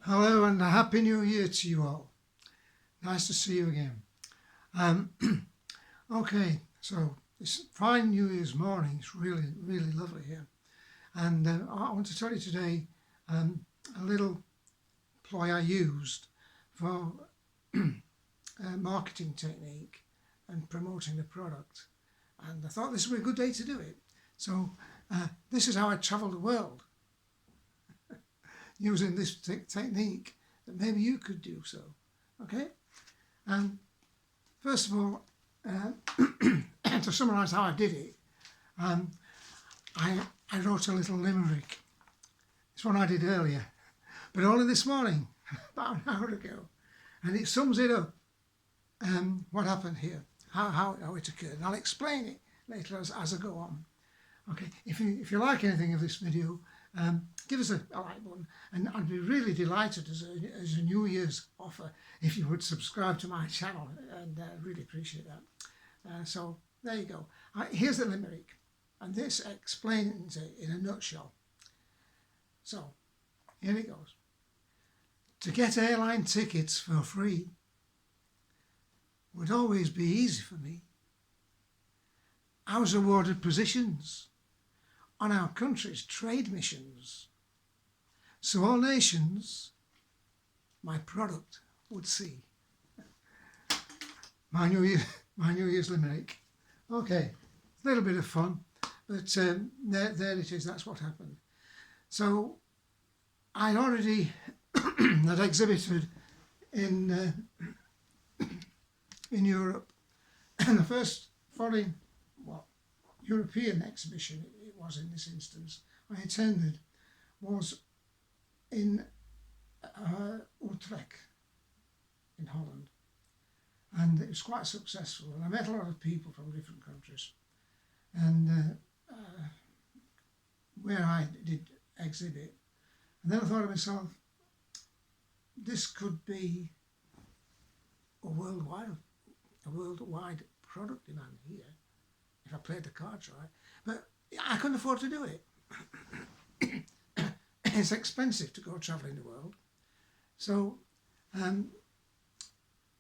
Hello and a Happy New Year to you all. Nice to see you again. Um, okay, so it's fine New Year's morning. It's really, really lovely here. And I want to tell you today a little ploy I used for marketing technique and promoting the product. And I thought this would be a good day to do it. So this is how I travel the world using this technique that maybe you could do so. Okay? First of all, to summarise how I did it, I wrote a little limerick. It's one I did earlier, but only this morning, about an hour ago. And it sums it up, what happened here, how it occurred. And I'll explain it later as I go on. Okay, if you like anything of this video, give us a like button, and I'd be really delighted as a New Year's offer if you would subscribe to my channel, and really appreciate that. So there you go. Here's the limerick, and this explains it in a nutshell. So here it goes. To get airline tickets for free would always be easy for me. I was awarded positions on our country's trade missions, so all nations my product would see. My New Year's limerick. Okay, a little bit of fun, but there it is. That's what happened. So I already had exhibited in Europe, and the first foreign, European exhibition it was in this instance I attended was in Utrecht in Holland, and it was quite successful, and I met a lot of people from different countries, and where I did exhibit, and then I thought to myself, this could be a worldwide product demand here if I played the cards right, but I couldn't afford to do it. It's expensive to go travelling the world, so I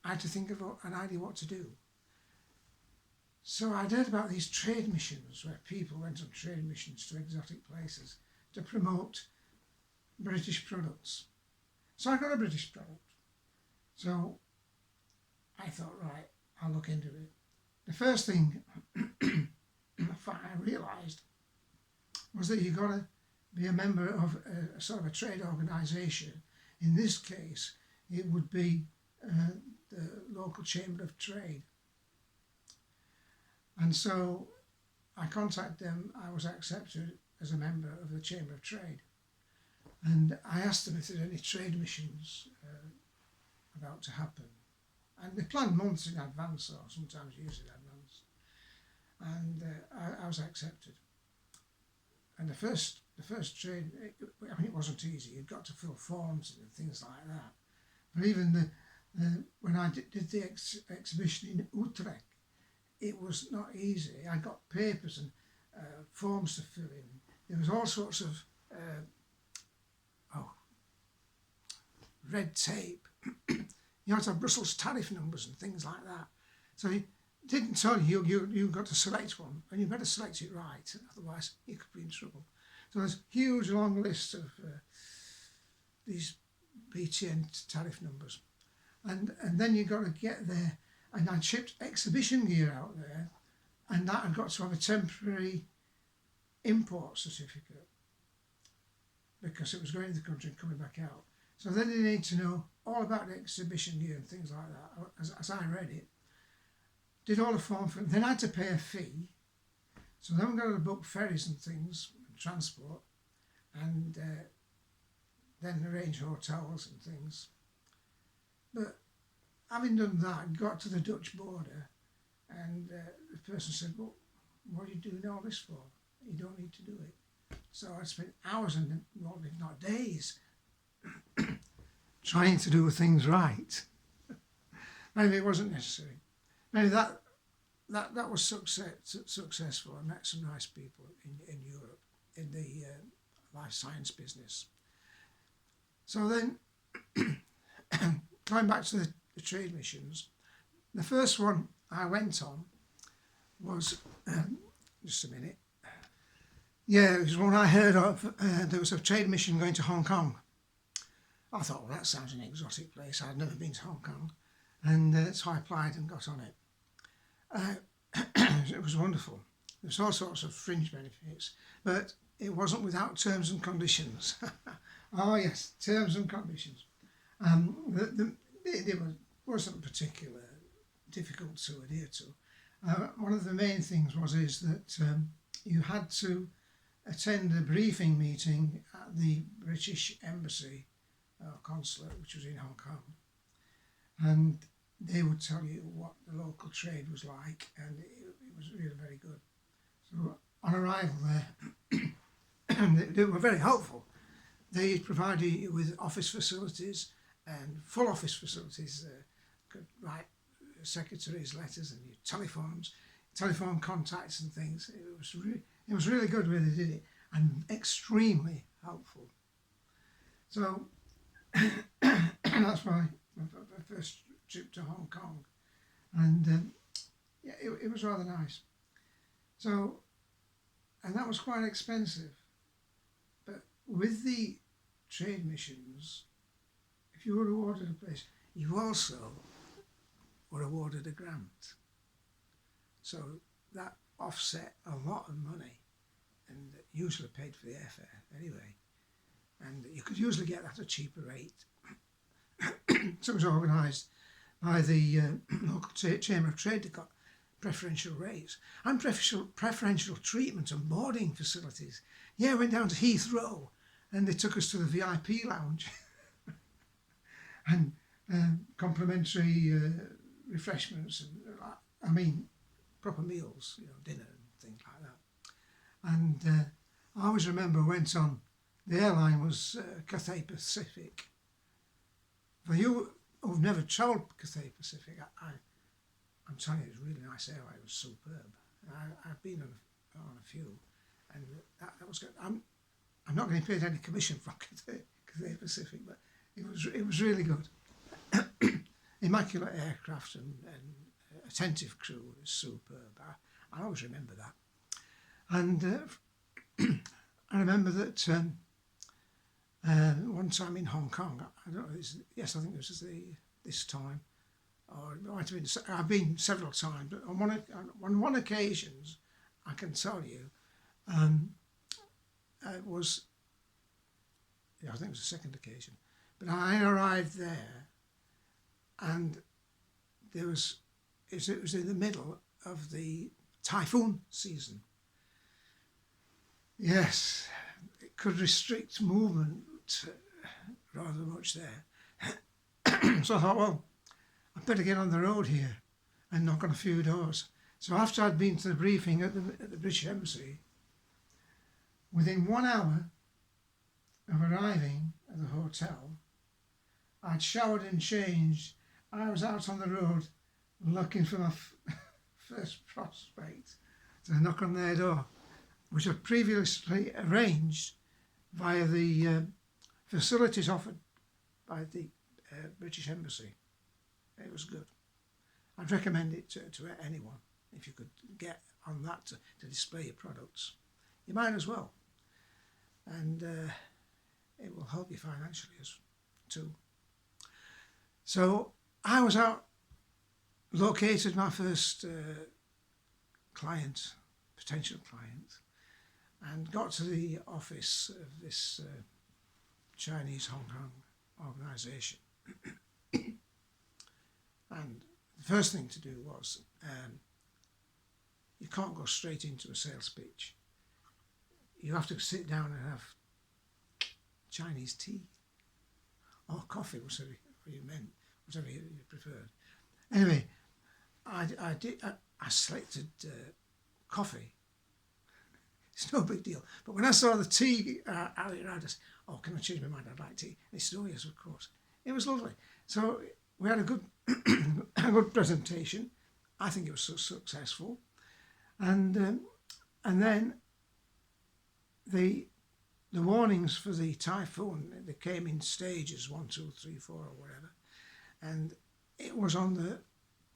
had to think of an idea what to do. So I heard about these trade missions where people went on trade missions to exotic places to promote British products. So I got a British product. So I thought, right, I'll look into it. The first thing I realised was that you've got to be a member of a sort of a trade organisation. In this case, it would be the local Chamber of Trade. And so I contacted them. I was accepted as a member of the Chamber of Trade. And I asked them if there were any trade missions about to happen. And they planned months in advance, or sometimes years in advance. And I was accepted. And the first trade, it wasn't easy. You'd got to fill forms and things like that. But even when I did the exhibition in Utrecht, it was not easy. I got papers and forms to fill in. There was all sorts of red tape. You had to have Brussels tariff numbers and things like that. So it didn't tell you got to select one, and you better select it right, otherwise you could be in trouble. So there's a huge long list of these BTN tariff numbers. And then you got to get there, and I shipped exhibition gear out there, and that had got to have a temporary import certificate because it was going to the country and coming back out. So then you need to know all about the exhibition gear and things like that. As I read it, did all the form for it. Then I had to pay a fee. So then we got to book ferries and things, and transport, and then arrange hotels and things. But having done that, got to the Dutch border, and the person said, well, what are you doing all this for? You don't need to do it. So I spent hours and if not days trying to do things right. Maybe it wasn't necessary. Maybe that was successful. I met some nice people in Europe in the life science business. So then going back to the trade missions, the first one I went on was, just a minute, yeah, it was one I heard of. There was a trade mission going to Hong Kong. I thought, well, that sounds an exotic place. I'd never been to Hong Kong. And so I applied and got on it. It was wonderful. There was all sorts of fringe benefits, but it wasn't without terms and conditions. Oh yes, terms and conditions. It wasn't particularly difficult to adhere to. One of the main things is that you had to attend a briefing meeting at the British Embassy consulate, which was in Hong Kong, and they would tell you what the local trade was like, and it was really very good. So on arrival there, they were very helpful. They provided you with office facilities and full office facilities. Could write secretaries' letters and your telephone contacts and things. It was really good when they did it, and extremely helpful. So that's my first trip to Hong Kong, and yeah, it was rather nice. So, and that was quite expensive, but with the trade missions, if you were awarded a place, you also were awarded a grant. So that offset a lot of money, and usually paid for the airfare anyway. And you could usually get that at a cheaper rate. So it was organised by the local Chamber of Trade that got preferential rates and preferential treatment and boarding facilities. Yeah, I went down to Heathrow and they took us to the VIP lounge and complimentary refreshments and proper meals, dinner and things like that. And I always remember the airline was Cathay Pacific. For you who've never travelled Cathay Pacific, I'm telling you, it was a really nice airline. It was superb. I've been on a few, and that was good. I'm not getting paid any commission from Cathay Pacific, but it was really good. Immaculate aircraft and attentive crew was superb. I always remember that. And I remember that one time in Hong Kong, I don't know, I think this is this time, or it might have been, I've been several times, but on one occasion, I can tell you, it was, I think it was the second occasion, but I arrived there and it was in the middle of the typhoon season. Yes, it could restrict movement rather much there. So I thought, well, I'd better get on the road here and knock on a few doors. So after I'd been to the briefing at the British Embassy, within 1 hour of arriving at the hotel, I'd showered and changed. I was out on the road looking for my first prospect to knock on their door, which I'd previously arranged via the facilities offered by the British Embassy. It was good. I'd recommend it to anyone. If you could get on that to display your products, you might as well. And it will help you financially too. So I was out, located my first potential client, and got to the office of this Chinese Hong Kong organisation. And the first thing to do was, you can't go straight into a sales pitch. You have to sit down and have Chinese tea or coffee, whatever you meant, whatever you preferred. Anyway, I selected coffee. It's no big deal. But when I saw the tea out I just, oh, can I change my mind? I'd like tea. And he said, oh yes, of course. It was lovely. So we had a good presentation. I think it was so successful. And then the warnings for the typhoon, they came in stages, 1, 2, 3, 4 or whatever. And it was on the,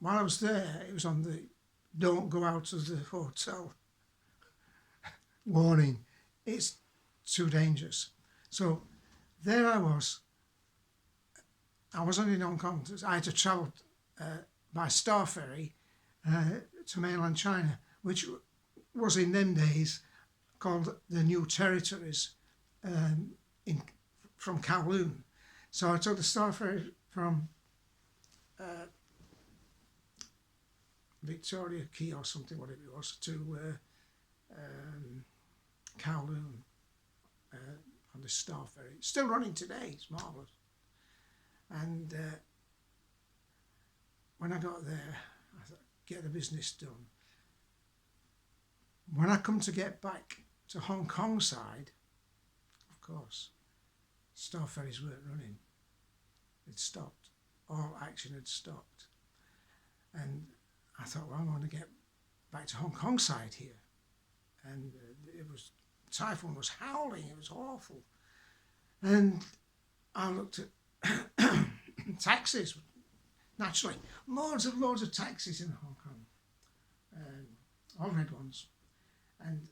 while I was there, it was on the don't go out of the hotel warning. It's too dangerous. So there I was. I wasn't in Hong Kong. I had to travel by Star Ferry to mainland China, which was in them days called the New Territories from Kowloon. So I took the Star Ferry from Victoria Key or something, whatever it was, to Kowloon on the Star Ferry. It's still running today, it's marvellous. And when I got there, I thought, get the business done. When I come to get back to Hong Kong side, of course, Star Ferries weren't running. It stopped. All action had stopped. And I thought, well, I'm going to get back to Hong Kong side here. And typhoon was howling, it was awful. And I looked at taxis, naturally, loads of taxis in Hong Kong, all red ones. And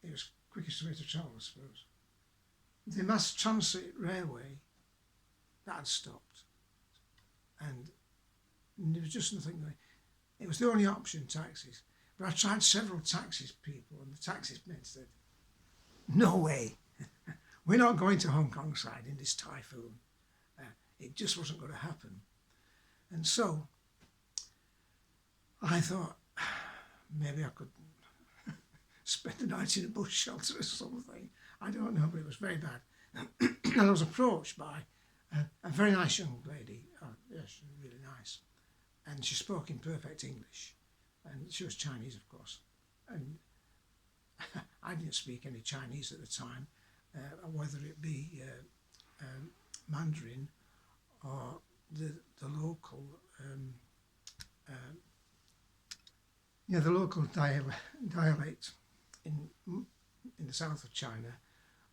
it was quickest way to travel, I suppose. The mass transit railway, that had stopped. And there was just nothing there. It was the only option, taxis. But I tried several taxis people, and the taxis men said, no way, we're not going to Hong Kong side in this typhoon. It just wasn't going to happen. And so I thought, maybe I could spend the night in a bus shelter or something. I don't know, but it was very bad. And I was approached by a very nice young lady. Oh, yeah, she was really nice. And she spoke in perfect English. And she was Chinese, of course. And I didn't speak any Chinese at the time, whether it be Mandarin or the local the local dialect in the south of China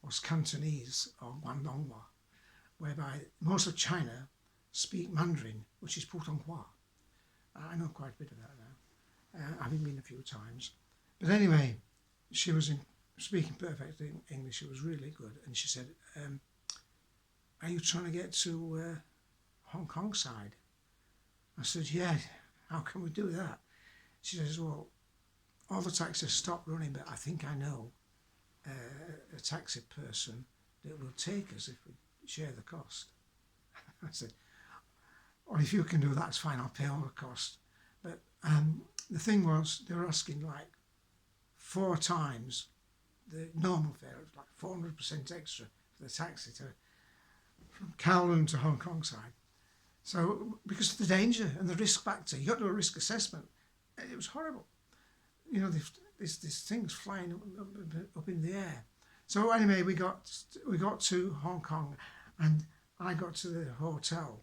was Cantonese or Guangdonghua, whereby most of China speak Mandarin, which is Putonghua. I know quite a bit of that now, having been a few times. But anyway, she was speaking perfect English. It was really good. And she said, are you trying to get to Hong Kong side? I said, yeah, how can we do that? She says, well, all the taxis stopped running, but I think I know a taxi person that will take us if we share the cost. I said, well, if you can do that, it's fine, I'll pay all the cost. But the thing was, they were asking like 4 times the normal fare. It was like 400% extra for the taxi from Kowloon to Hong Kong side. So because of the danger and the risk factor, you got to do a risk assessment. It was horrible. You know, these things flying up in the air. So anyway, we got to Hong Kong, and I got to the hotel,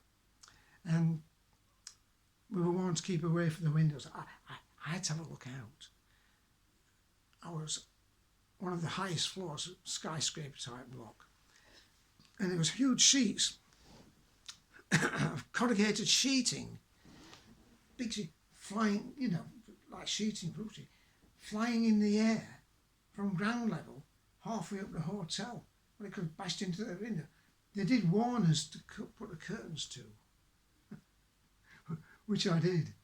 and we were warned to keep away from the windows. I had to have a look out. I was one of the highest floors, skyscraper type block, and there was huge sheets of corrugated sheeting, big flying, you know, like sheeting, flying in the air from ground level halfway up the hotel. Well, it could have bashed into the window. They did warn us to put the curtains to, which I did.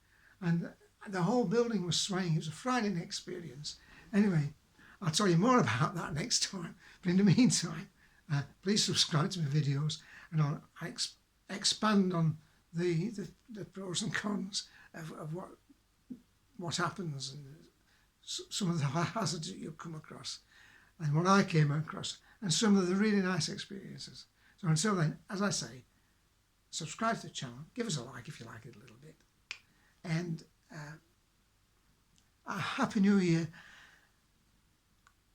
And the whole building was swaying. It was a frightening experience. Anyway, I'll tell you more about that next time. But in the meantime, please subscribe to my videos, and I'll expand on the pros and cons of what happens and some of the hazards that you'll come across and what I came across and some of the really nice experiences. So until then, as I say, subscribe to the channel, give us a like if you like it a little bit, and a Happy New Year.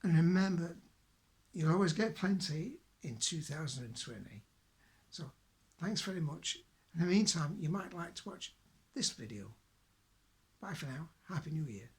And remember, you'll always get plenty in 2020. So thanks very much. In the meantime, you might like to watch this video. Bye for now. Happy New Year.